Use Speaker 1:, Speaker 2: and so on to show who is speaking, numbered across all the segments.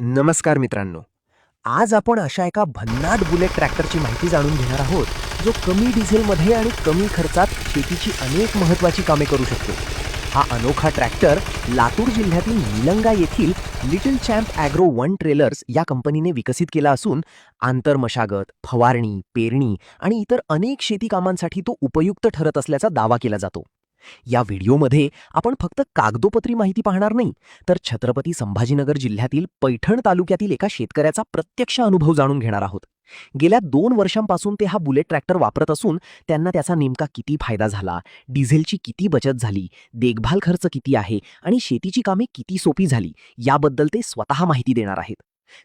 Speaker 1: नमस्कार मित्रांनो. आज आपण अशा एका भन्नाट बुलेट ट्रॅक्टरची माहिती जाणून घेणार आहोत, जो कमी डिझेलमध्ये आणि कमी खर्चात शेतीची अनेक महत्त्वाची कामे करू शकतो. हा अनोखा ट्रॅक्टर लातूर जिल्ह्यातील निलंगा येथील little champ agro one trailers या कंपनीने विकसित केला असून आंतरमशागत, फवारणी, पेरणी आणि इतर अनेक शेती कामांसाठी तो उपयुक्त ठरत असल्याचा दावा केला जातो. या व्हिडिओमध्ये आपण फक्त कागदोपत्री माहिती पाहणार नाही, तर छत्रपती संभाजीनगर जिल्ह्यातील पैठण तालुक्यातील एका शेतकऱ्याचा प्रत्यक्ष अनुभव जाणून घेणार आहोत. गेल्या 2 वर्षांपासून ते हा बुलेट ट्रॅक्टर वापरत असून त्यांना त्याचा नेमका किती फायदा झाला, डिझेलची किती बचत झाली, देखभाल खर्च किती आहे आणि शेतीची कामे किती सोपी झाली, याबद्दल ते स्वतः माहिती देणार आहेत.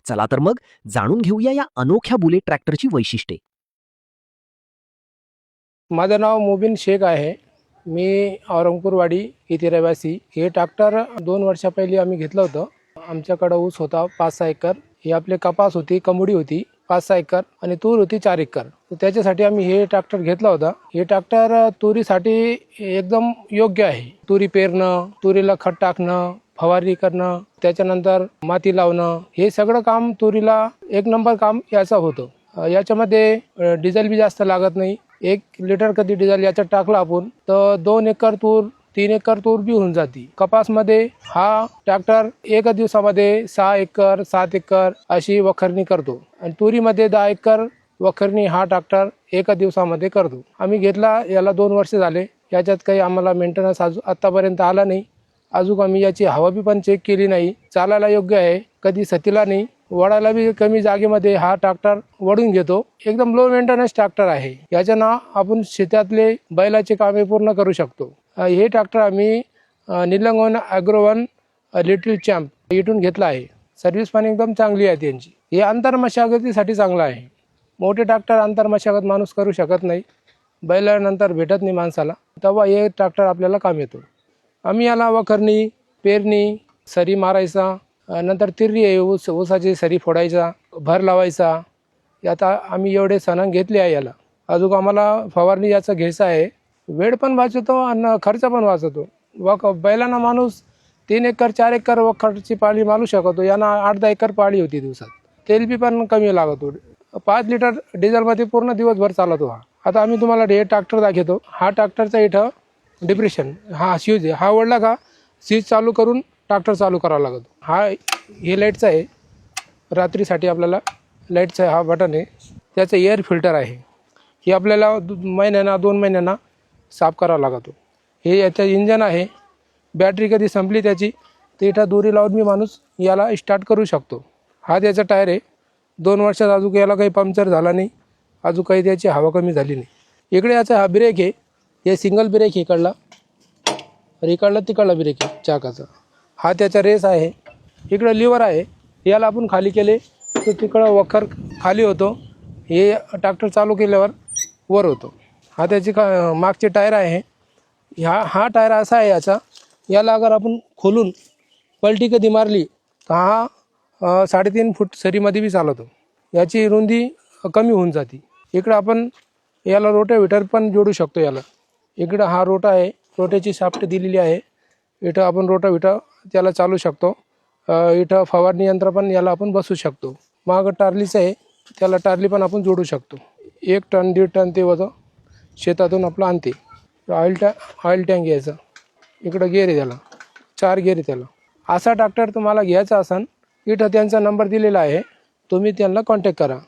Speaker 1: चला तर मग जाणून घेऊया या अनोख्या बुलेट ट्रॅक्टरची वैशिष्ट्ये.
Speaker 2: माझं नाव मुबीन शेख आहे. मी औरंगपूरवाडी येथे रहिवासी. हे ट्रॅक्टर 2 वर्षा पहिली आम्ही घेतलं होतं. आमच्याकडं ऊस होता 5-6 एकर. हे आपले कपास होती, कंबडी होती 5-6 एकर आणि तूर होती 4 एकर. तर त्याच्यासाठी आम्ही हे ट्रॅक्टर घेतलं होतं. हे ट्रॅक्टर तुरीसाठी एकदम योग्य आहे. तुरी पेरणं, तुरीला खत टाकणं, फवारणी करणं, त्याच्यानंतर माती लावणं, हे सगळं काम तुरीला एक नंबर काम याचं होतं. याच्यामध्ये डिझेल बी जास्त लागत नाही. 1 लिटर कधी डिझेल याच्यात टाकला आपण तर 2 एकर तूर 3 एकर तूर बी होऊन जाते. कपासमध्ये हा ट्रॅक्टर 1 दिवसामध्ये 6 एकर 7 एकर अशी वखरणी करतो आणि तुरीमध्ये 10 एकर वखरणी हा ट्रॅक्टर 1 दिवसामध्ये करतो. आम्ही घेतला याला 2 वर्ष झाले. याच्यात काही आम्हाला मेंटेनन्स आतापर्यंत आला नाही. अजून आम्ही याची हवा बी पण चेक केली नाही. चालायला योग्य आहे, कधी सतीला नाही. वडायला बी कमी जागेमध्ये हा ट्रॅक्टर वडून घेतो. एकदम लो मेंटेनन्स ट्रॅक्टर आहे. याच्यानं आपण शेतातले बैलाचे कामे पूर्ण करू शकतो. हे ट्रॅक्टर आम्ही निलंगवन ॲग्रो वन लिटिल चॅम्प इथून घेतला आहे. सर्व्हिस पण एकदम चांगली आहे त्यांची. हे आंतरमशागतीसाठी चांगलं आहे. मोठे ट्रॅक्टर आंतरमशागत माणूस करू शकत नाही, बैलानंतर भेटत नाही माणसाला, तेव्हा हे ट्रॅक्टर आपल्याला काम येतो. आम्ही याला वखरणी, पेरणी, सरी मारायचा, नंतर तिर्री आहे, ऊसाची सरी फोडायचा, भर लावायचा. आता आम्ही एवढे सण घेतले आहे याला. अजून आम्हाला फवारणी याचं घ्यायचं आहे. वेळ पण वाचतो आणि खर्च पण वाचतो. बैलांना माणूस 3 एकर 4 एकर वखरची पाळी मारू शकतो. यांना 8-10 एकर पाळी होती दिवसात. तेल बी पण कमी लागतो. 5 लिटर डिझेलमध्ये पूर्ण दिवसभर चालतो हा. आता आम्ही तुम्हाला हे ट्रॅक्टर दाखवतो. हा ट्रॅक्टरचा इथं डिप्रेशन हा स्विच आहे. हा ओढला का स्विच चालू करून ट्रॅक्टर चालू करावा लागतो. हे लाईटचा आहे. रात्रीसाठी आपल्याला लाईटचा हा बटन आहे. त्याचं एअर फिल्टर आहे. हे आपल्याला महिन्यांना 2 महिन्यांना साफ करावा लागतो. हे याचं इंजन आहे. बॅटरी कधी संपली त्याची तर इथं दोरी लावून मी माणूस याला स्टार्ट करू शकतो. हा त्याचा टायर आहे. 2 वर्षात अजून याला काही पंक्चर झाला नाही, अजून काही त्याची हवा कमी झाली नाही. इकडे याचा हा ब्रेक आहे. हे सिंगल ब्रेक इकडला आणि इकडला तिकडला ब्रेक आहे चाकाचा. हा त्याचा रेस आहे. इकडं लिव्हर आहे. याला आपण खाली केले तर तिकडं वखर खाली होतो. हे ट्रॅक्टर चालू केल्यावर वर होतो. हा त्याची मागचे टायर आहे. हा टायर असा आहे याचा. याला अगर आपण खोलून पलटी कधी मारली तर हा 3.5 फूट सरीमध्ये बी चालवतो. याची रुंदी कमी होऊन जाते. इकडं आपण याला रोटाव्हेटर पण जोडू शकतो. याला इकडं हा रोटा आहे. रोट्याची शाफ्ट दिलेली आहे. इथं आपण रोटाव्हेटर त्याला चालू शकतो. इथं फवारणी यंत्र पण याला आपण बसवू शकतो. मागं टार्लीचं आहे, त्याला टार्ली पण आपण जोडू शकतो. 1 टन 1.5 टन ते वजन शेतातून आपलं आणते. ऑइल टँक घ्यायचा. इकडं गेअर आहे, त्याला 4 गेअर आहे त्याला. असा ट्रॅक्टर तुम्हाला घ्यायचा असेल इथं त्यांचा नंबर दिलेला आहे, तुम्ही त्यांना कॉन्टॅक्ट करा.